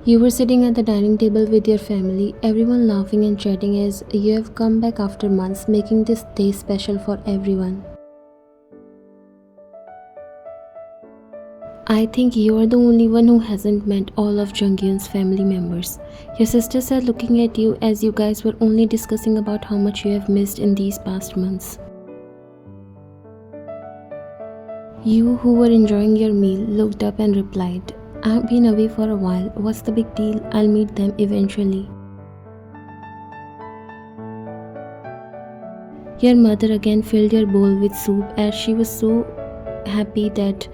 You were sitting at the dining table with your family, everyone laughing and chatting as you have come back after months, making this day special for everyone. I think you are the only one who hasn't met all of Junghyun's family members. Your sisters are looking at you as you guys were only discussing about how much you have missed in these past months. You, who were enjoying your meal, looked up and replied, I've been away for a while. What's the big deal? I'll meet them eventually. Your mother again filled your bowl with soup as she was so happy that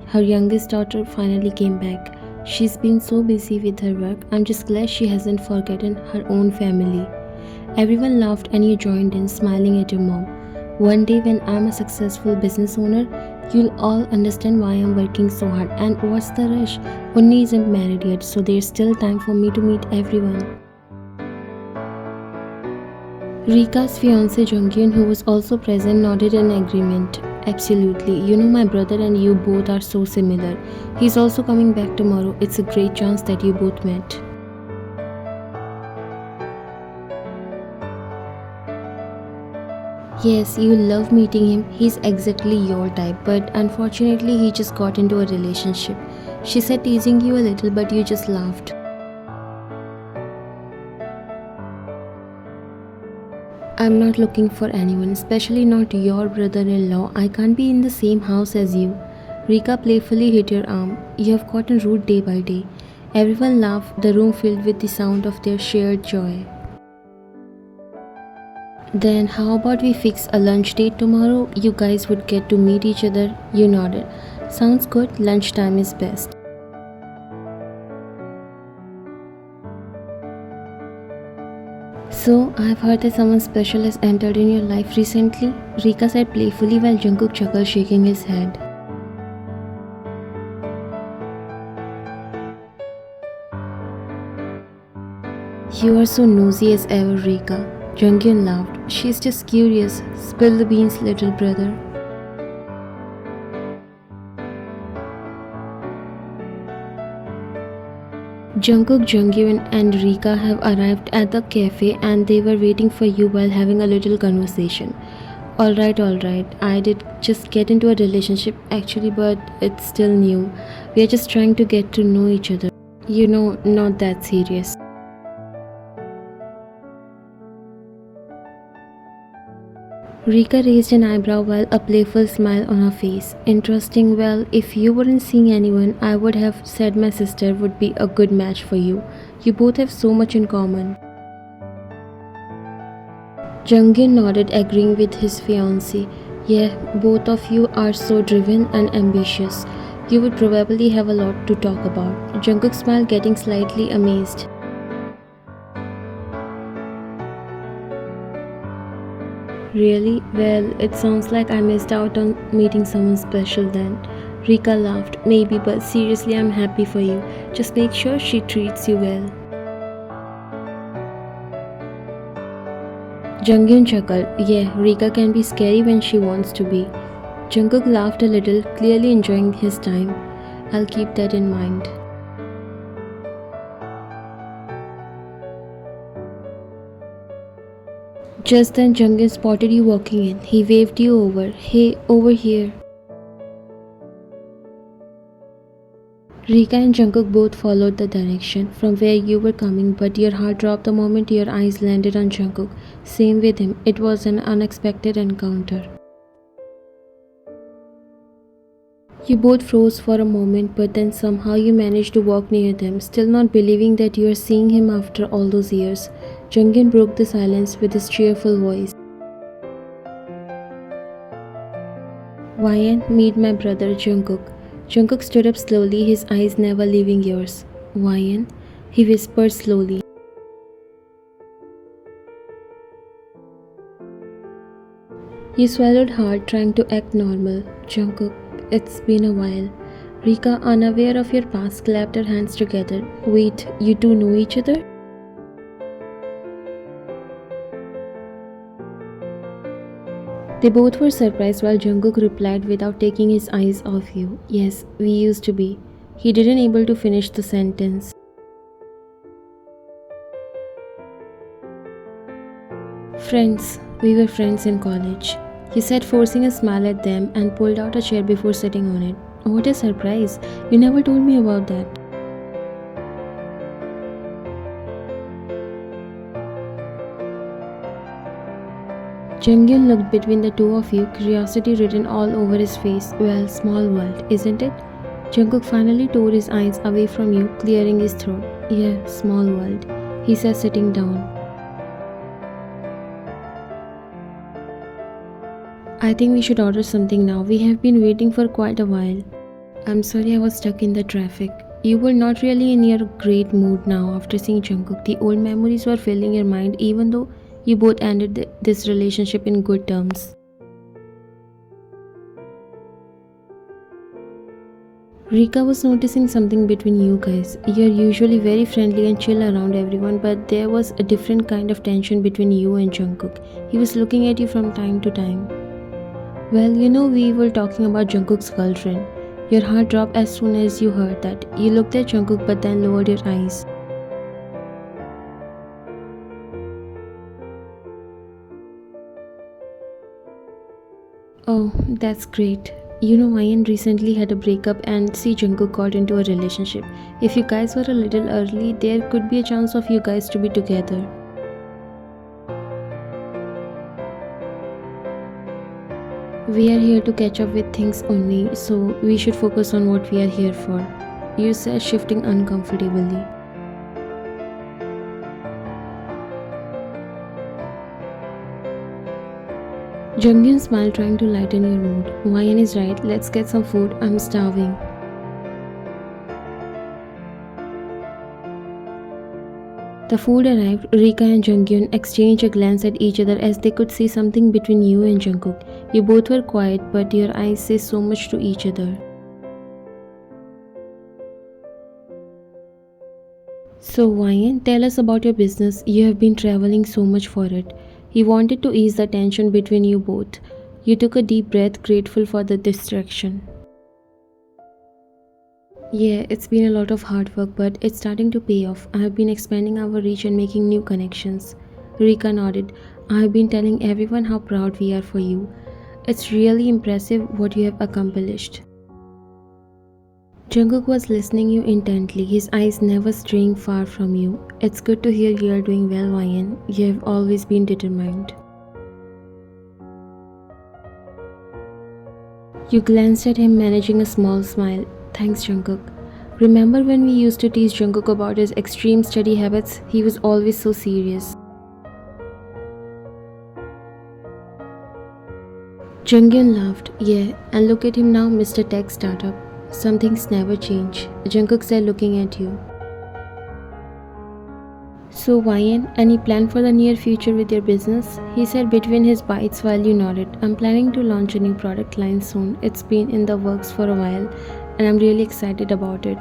her youngest daughter finally came back. She's been so busy with her work. I'm just glad she hasn't forgotten her own family. Everyone laughed and you joined in, smiling at your mom. One day when I'm a successful business owner, you'll all understand why I'm working so hard. And what's the rush? Unni isn't married yet, so there's still time for me to meet everyone. Rika's fiance Junghyun, who was also present, nodded in agreement. Absolutely. You know, my brother and you both are so similar. He's also coming back tomorrow. It's a great chance that you both met. Yes, you love meeting him. He's exactly your type, but unfortunately, he just got into a relationship. She said teasing you a little, but you just laughed. I'm not looking for anyone, especially not your brother-in-law. I can't be in the same house as you. Rika playfully hit your arm. You have gotten rude day by day. Everyone laughed, the room filled with the sound of their shared joy. Then how about we fix a lunch date tomorrow? You guys would get to meet each other. You nodded. Sounds good, lunchtime is best. So, I've heard that someone special has entered in your life recently? Rika said playfully while Jungkook chuckled, shaking his head. You are so nosy as ever, Rika. Junghyun laughed. She's just curious. Spill the beans, little brother. Jungkook, Junghyun and Rika have arrived at the cafe and they were waiting for you while having a little conversation. Alright, I did just get into a relationship actually, but it's still new. We are just trying to get to know each other. You know, not that serious. Rika raised an eyebrow while a playful smile on her face. Interesting. Well, if you weren't seeing anyone, I would have said my sister would be a good match for you. You both have so much in common. Jungin nodded, agreeing with his fiancée. Yeah, both of you are so driven and ambitious. You would probably have a lot to talk about. Jungkook smiled, getting slightly amazed. Really? Well, it sounds like I missed out on meeting someone special then. Rika laughed. Maybe, but seriously, I'm happy for you. Just make sure she treats you well. Junghyun chuckled. Yeah, Rika can be scary when she wants to be. Jungkook laughed a little, clearly enjoying his time. I'll keep that in mind. Just then Junghyun spotted you walking in. He waved you over. Hey, over here. Rika and Jungkook both followed the direction from where you were coming, but your heart dropped the moment your eyes landed on Jungkook. Same with him. It was an unexpected encounter. You both froze for a moment, but then somehow you managed to walk near them, still not believing that you are seeing him after all those years. Junghyun broke the silence with his cheerful voice. Wyan, meet my brother Jungkook. Jungkook stood up slowly, his eyes never leaving yours. Wyan, he whispered slowly. You swallowed hard, trying to act normal. Jungkook, it's been a while. Rika, unaware of your past, clapped her hands together. Wait, you two know each other? They both were surprised while Jungkook replied without taking his eyes off you. Yes, we used to be. He didn't able to finish the sentence. Friends. We were friends in college. He said, forcing a smile at them, and pulled out a chair before sitting on it. What a surprise! You never told me about that. Junghyun looked between the two of you, curiosity written all over his face. Well, small world, isn't it? Jungkook finally tore his eyes away from you, clearing his throat. Yeah, small world, he said, sitting down. I think we should order something now. We have been waiting for quite a while. I'm sorry I was stuck in the traffic. You were not really in your great mood now after seeing Jungkook. The old memories were filling your mind even though you both ended this relationship in good terms. Rika was noticing something between you guys. You're usually very friendly and chill around everyone, but there was a different kind of tension between you and Jungkook. He was looking at you from time to time. Well, we were talking about Jungkook's girlfriend. Your heart dropped as soon as you heard that. You looked at Jungkook but then lowered your eyes. Oh, that's great. Ryan recently had a breakup and see Jungkook got into a relationship. If you guys were a little early, there could be a chance of you guys to be together. We are here to catch up with things only, so we should focus on what we are here for. You said, shifting uncomfortably. Junghyun smiled, trying to lighten your mood. Ryan is right, let's get some food, I'm starving. The food arrived. Rika and Junghyun exchanged a glance at each other as they could see something between you and Jungkook. You both were quiet, but your eyes say so much to each other. So Ryan, tell us about your business. You have been traveling so much for it. He wanted to ease the tension between you both. You took a deep breath, grateful for the distraction. Yeah, it's been a lot of hard work, but it's starting to pay off. I have been expanding our reach and making new connections. Rika nodded. I have been telling everyone how proud we are for you. It's really impressive what you have accomplished. Jungkook was listening you intently, his eyes never straying far from you. It's good to hear you are doing well, Ryan. You have always been determined. You glanced at him, managing a small smile. Thanks, Jungkook. Remember when we used to tease Jungkook about his extreme study habits? He was always so serious. Junghyun laughed. Yeah, and look at him now, Mr. Tech Startup. Some things never change, Jungkook said, looking at you. So Ryan, any plan for the near future with your business? He said between his bites while you nodded. I'm planning to launch a new product line soon. It's been in the works for a while and I'm really excited about it.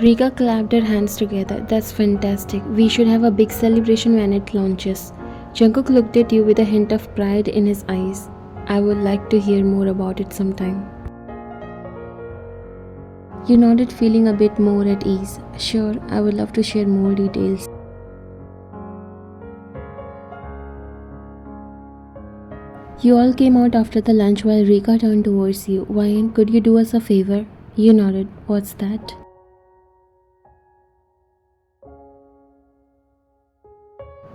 Rika clapped her hands together. That's fantastic. We should have a big celebration when it launches. Jungkook looked at you with a hint of pride in his eyes. I would like to hear more about it sometime. You nodded, feeling a bit more at ease. Sure, I would love to share more details. You all came out after the lunch while Rika turned towards you. Ryan, could you do us a favor? You nodded. What's that?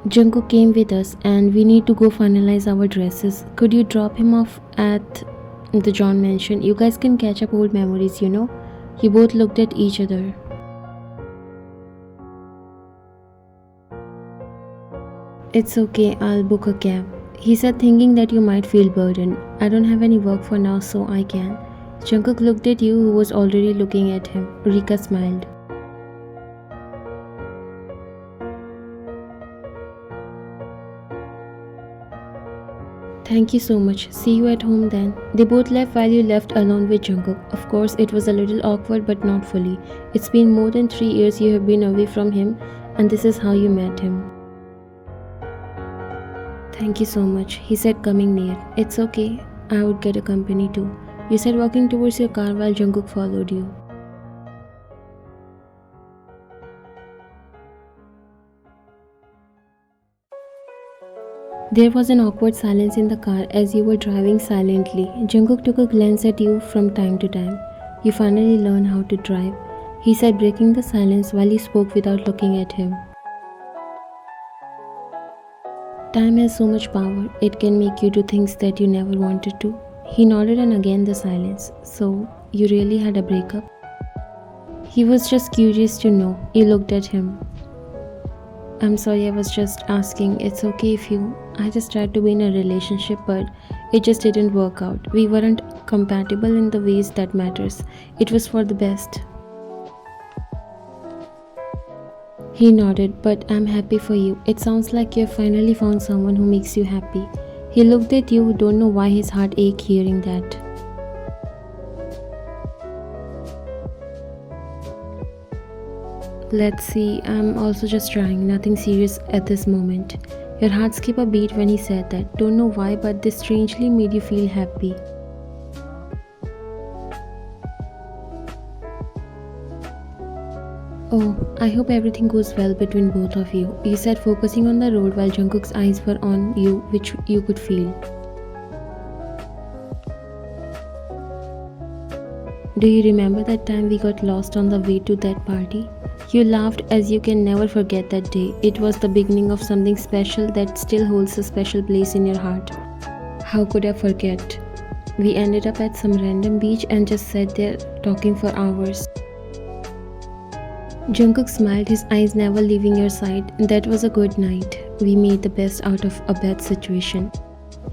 Jungkook came with us and we need to go finalize our dresses. Could you drop him off at the John mansion? You guys can catch up old memories, You both looked at each other. It's okay, I'll book a cab. He said, thinking that you might feel burdened. I don't have any work for now, so I can. Jungkook looked at you, who was already looking at him. Rika smiled. Thank you so much. See you at home then. They both left while you left alone with Jungkook. Of course, it was a little awkward but not fully. It's been more than 3 years you have been away from him and this is how you met him. Thank you so much, he said, coming near. It's okay. I would get a company too. You said, walking towards your car while Jungkook followed you. There was an awkward silence in the car as you were driving silently. Jungkook took a glance at you from time to time. You finally learned how to drive, he said, breaking the silence while you spoke without looking at him. Time has so much power, it can make you do things that you never wanted to. He nodded and again the silence. So, you really had a breakup? He was just curious to know. You looked at him. I'm sorry, I was just asking. It's okay if you. I just tried to be in a relationship, but it just didn't work out. We weren't compatible in the ways that matters. It was for the best. He nodded, but I'm happy for you. It sounds like you have finally found someone who makes you happy. He looked at you, don't know why his heart ached hearing that. Let's see, I'm also just trying, nothing serious at this moment. Your heart skipped a beat when he said that. Don't know why, but this strangely made you feel happy. Oh, I hope everything goes well between both of you, he said, focusing on the road while Jungkook's eyes were on you, which you could feel. Do you remember that time we got lost on the way to that party? You laughed as you can never forget that day. It was the beginning of something special that still holds a special place in your heart. How could I forget? We ended up at some random beach and just sat there talking for hours. Jungkook smiled, his eyes never leaving your side. That was a good night. We made the best out of a bad situation.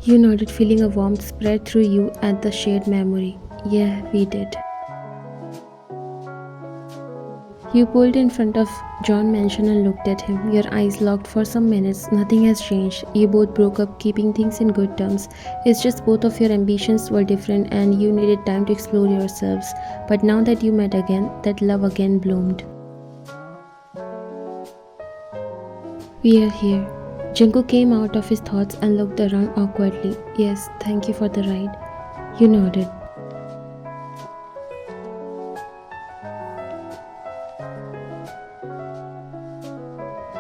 You nodded, feeling a warmth spread through you at the shared memory. Yeah, we did. You pulled in front of John Mansion and looked at him. Your eyes locked for some minutes. Nothing has changed. You both broke up, keeping things in good terms. It's just both of your ambitions were different and you needed time to explore yourselves. But now that you met again, that love again bloomed. We are here. Jungkook came out of his thoughts and looked around awkwardly. Yes, thank you for the ride. You nodded.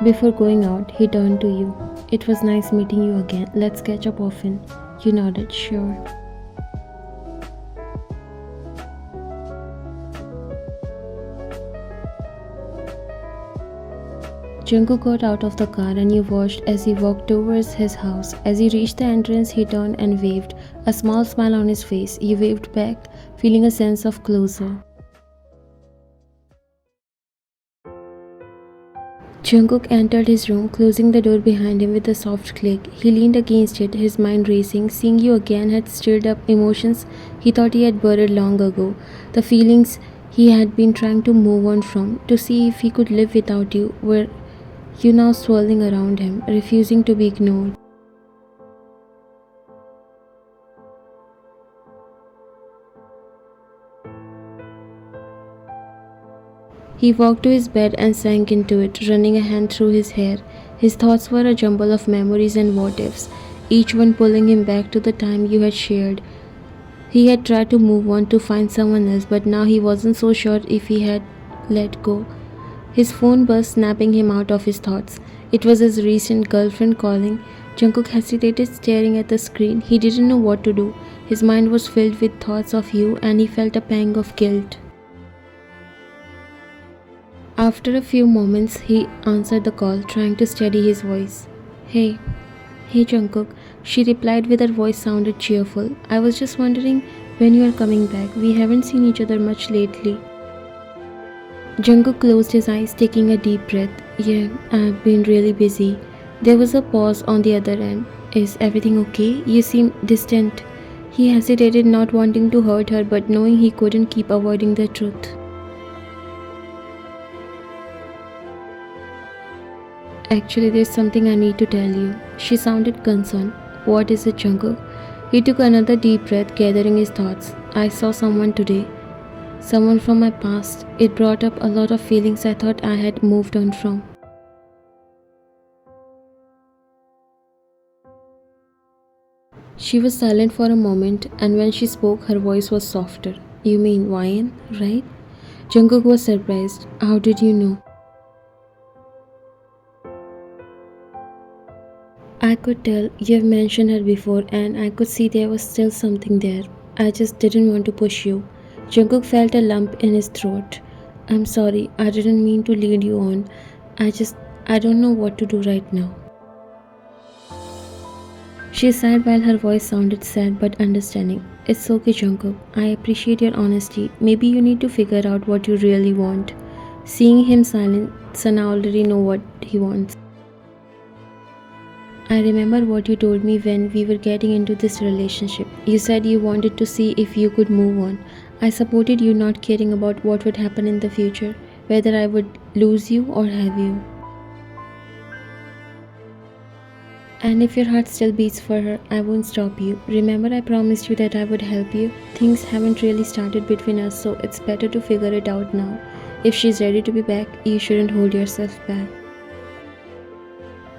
Before going out, he turned to you. It was nice meeting you again. Let's catch up often. You nodded, sure. Jungkook got out of the car and you watched as he walked towards his house. As he reached the entrance, he turned and waved, a small smile on his face. You waved back, feeling a sense of closure. Jungkook entered his room, closing the door behind him with a soft click. He leaned against it, his mind racing. Seeing you again had stirred up emotions he thought he had buried long ago. The feelings he had been trying to move on from, to see if he could live without you, were you now swirling around him, refusing to be ignored. He walked to his bed and sank into it, running a hand through his hair. His thoughts were a jumble of memories and what-ifs, each one pulling him back to the time you had shared. He had tried to move on to find someone else, but now he wasn't so sure if he had let go. His phone buzzed, snapping him out of his thoughts. It was his recent girlfriend calling. Jungkook hesitated, staring at the screen. He didn't know what to do. His mind was filled with thoughts of you, and he felt a pang of guilt. After a few moments, he answered the call, trying to steady his voice. Hey. Hey Jungkook, she replied with her voice sounded cheerful. I was just wondering when you are coming back. We haven't seen each other much lately. Jungkook closed his eyes, taking a deep breath. Yeah, I've been really busy. There was a pause on the other end. Is everything okay? You seem distant. He hesitated, not wanting to hurt her, but knowing he couldn't keep avoiding the truth. Actually, there's something I need to tell you. She sounded concerned. What is it, Jungkook? He took another deep breath, gathering his thoughts. I saw someone today. Someone from my past. It brought up a lot of feelings I thought I had moved on from. She was silent for a moment, and when she spoke, her voice was softer. You mean Wyan, right? Jungkook was surprised. How did you know? I could tell you've mentioned her before, and I could see there was still something there. I just didn't want to push you. Jungkook felt a lump in his throat. I'm sorry, I didn't mean to lead you on. I don't know what to do right now. She sighed while her voice sounded sad but understanding. It's okay, Jungkook. I appreciate your honesty. Maybe you need to figure out what you really want. Seeing him silent, Sana already know what he wants. I remember what you told me when we were getting into this relationship. You said you wanted to see if you could move on. I supported you not caring about what would happen in the future, whether I would lose you or have you. And if your heart still beats for her, I won't stop you. Remember, I promised you that I would help you. Things haven't really started between us, so it's better to figure it out now. If she's ready to be back, you shouldn't hold yourself back.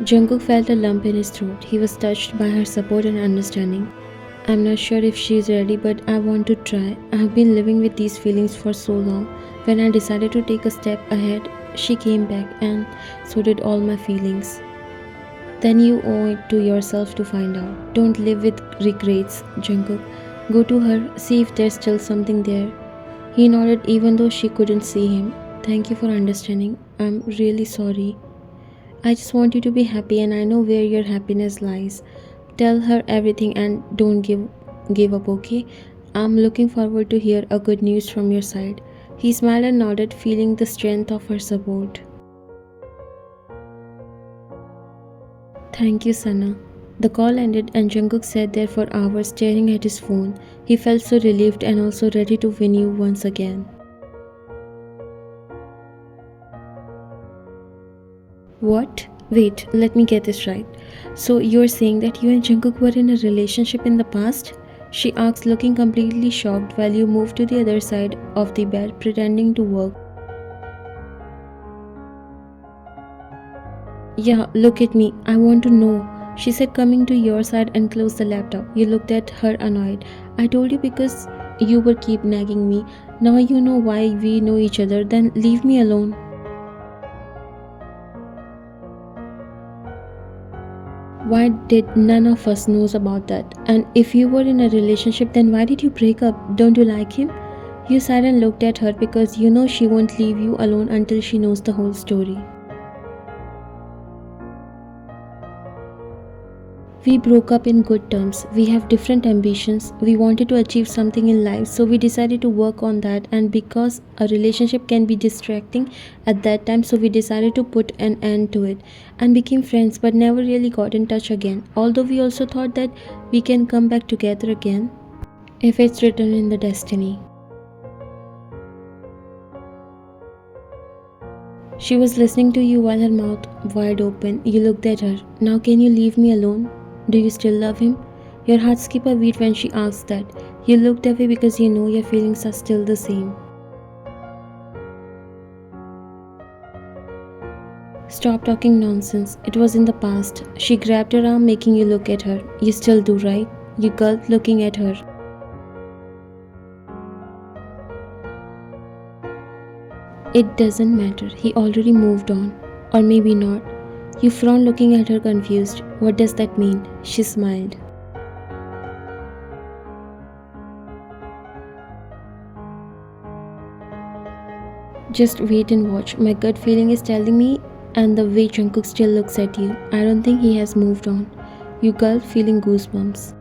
Jungkook felt a lump in his throat. He was touched by her support and understanding. I'm not sure if she's ready, but I want to try. I have been living with these feelings for so long. When I decided to take a step ahead, she came back, and so did all my feelings. Then you owe it to yourself to find out. Don't live with regrets, Jungkook. Go to her, see if there's still something there. He nodded even though she couldn't see him. Thank you for understanding. I'm really sorry. I just want you to be happy, and I know where your happiness lies. Tell her everything and don't give up, okay? I'm looking forward to hear a good news from your side. He smiled and nodded, feeling the strength of her support. Thank you, Sana. The call ended and Jungkook sat there for hours staring at his phone. He felt so relieved and also ready to win you once again. What? Wait, let me get this right. So you're saying that you and Jungkook were in a relationship in the past? She asked, looking completely shocked while you moved to the other side of the bed, pretending to work. Yeah, look at me. I want to know. She said, coming to your side and closed the laptop. You looked at her annoyed. I told you because you would keep nagging me. Now you know why we know each other. Then leave me alone. Why did none of us knows about that? And if you were in a relationship, then why did you break up? Don't you like him? You sat and looked at her because you know she won't leave you alone until she knows the whole story. We broke up in good terms. We have different ambitions. We wanted to achieve something in life, so we decided to work on that. And because a relationship can be distracting at that time, so we decided to put an end to it and became friends, but never really got in touch again. Although we also thought that we can come back together again if it's written in the destiny. She was listening to you while her mouth wide open. You looked at her. Now can you leave me alone? Do you still love him? Your heart skipped a beat when she asked that. You looked away because you know your feelings are still the same. Stop talking nonsense. It was in the past. She grabbed your arm, making you look at her. You still do, right? You gulped, looking at her. It doesn't matter. He already moved on. Or maybe not. You frowned, looking at her confused. What does that mean? She smiled. Just wait and watch. My gut feeling is telling me, and the way Jungkook still looks at you. I don't think he has moved on. You gulped, feeling goosebumps.